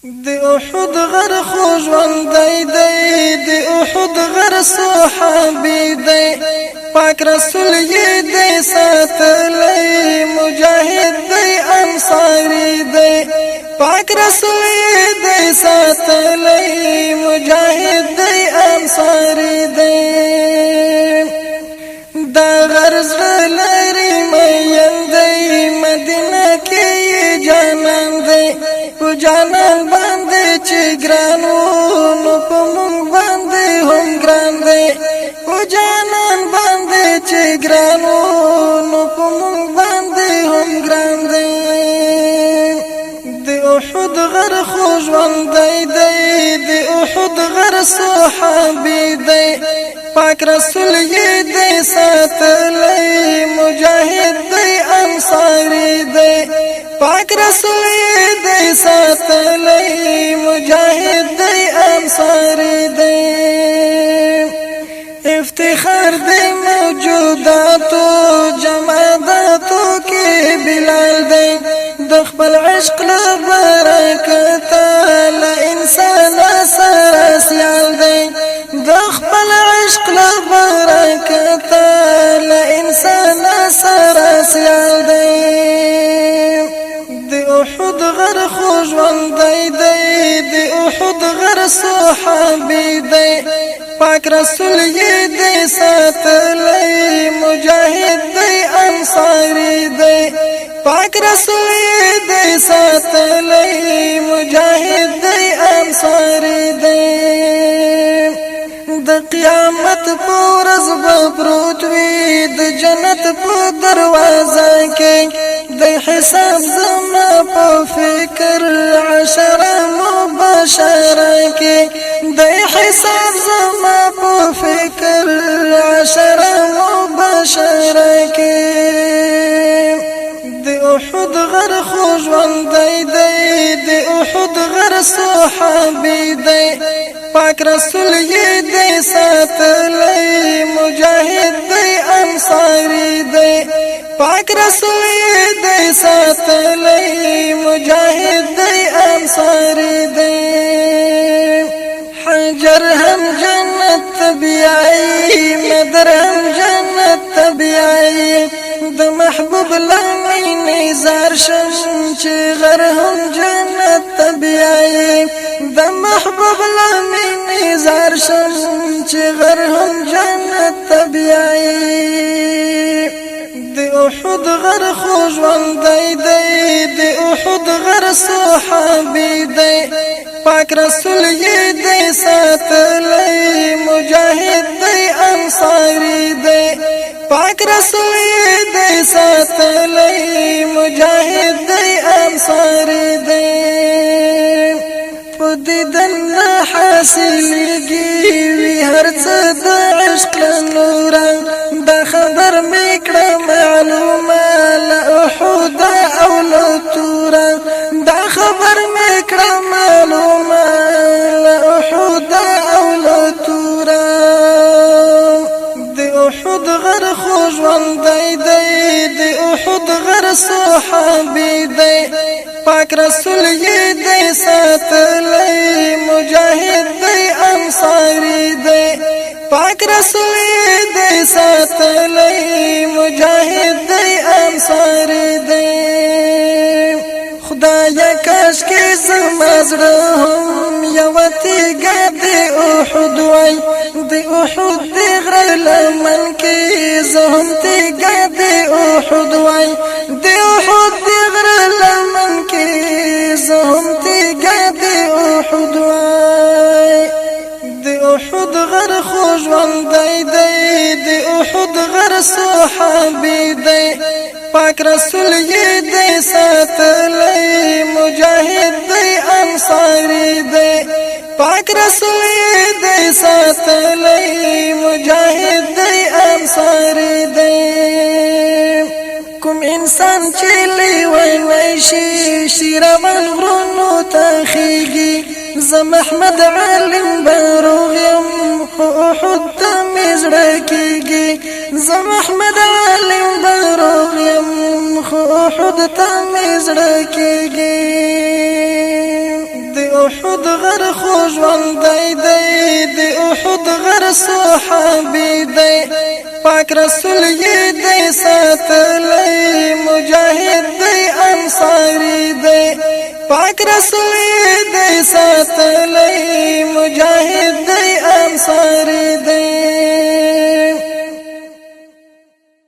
دی احد غر خوژوندی دی دی احد غر صحابی دی پاک رسول یې دی ساتلی مجاهد دی انصاری دی پاک رسول یې دی ساتلی مجاهد دی انصاری دی دا غرض لري مین دی مدینه کې جانان دی په جانان باندې چې ګرانو نو په مونږ باندې هم ګران دی په جانان باندې چې ګرانو نو په مونږ باندې هم ګران دی د احد غر خوژوندی دی د احد غر صحابي دی پاک رسول یې دی ساتلی مجاهد دی انصاری دی پاک رسول یې دی ساتلی مجاهد دی انصاری دی افتخار دی موجوداتو جماداتو کې بلال دی د خپل عشق له برکته له انسان سره سیال دی د خپل عشق له برکته له انسان سره سیال دی د احد غر خوژوندی دی د احد غر صحابي دی پاک رسول یې دی ساتلی مجاهد دی انصاری دی پاک رسول یې دی ساتلی مجاهد دی انصاری دی د قیامت په ورځ به پروت وي د جنت په دروازه کې د حساب زما په فکر عشره مبشره کې د حساب زما په فکر عشره مبشره کې د احد غر خوژوندی دی د احد غر صحابي دی پاک رسول یې دی ساتلی مجاهد دی انصاری دی پاک رسول یې دی ساتلی مجاهد دی انصاری دی حجر هم جنت طبیعی مدر هم جنت طبیعی د محبوب لمین زار شم چې غر هم جنت طبیعی د محبوب لمین زار شم چې غر هم جنت طبیعی د احد غر خوژوندی دی د احد غر صحابي دی پاک رسول یې دی ساتلی مجاهد دی انصاری دی پاک رسول یې دی ساتلی مجاهد دی انصاری دی په دیدن نه حاصلېږي وي هر څه د عشق له نوره دا خبر مې کړه معلومه له احد او له توره دا خبر مې کړه معلومه له احد او له توره د احد غر خوژوندی دی د احد غر صحابي دی پاک رسول یې دی ساتلی مجاهد دی انصاری دی پاک رسول یې دی ساتلی مجاهد دی انصاری دی خدایا کاش کې زما زړه هم یوه تیږه د احد وای د احد د غره لمن کې زه هم تیږه د احد وای د احد د غره لمن کې زه هم تیږه د احد وای د احد غر خوژوندی دی د احد غر صحابي دی پاک رسول یې دی ساتلی مجاهد دی انصاری دی پاک رسول یې دی ساتلی مجاهد دی انصاری دی کوم انسان چې لیونی شي شیروان غرونو ته خیږي زه احمد عالم بروغ یم خو احد ته مې زړه کېږي زه احمد عالم بروغ یم خو احد ته مې زړه کېږي د احد غر خوژوند دی احد غر صحابي دی پاک رسول یې دی ساتلی مجاهد دی انصاری دی پاک رسول یې دی ساتلی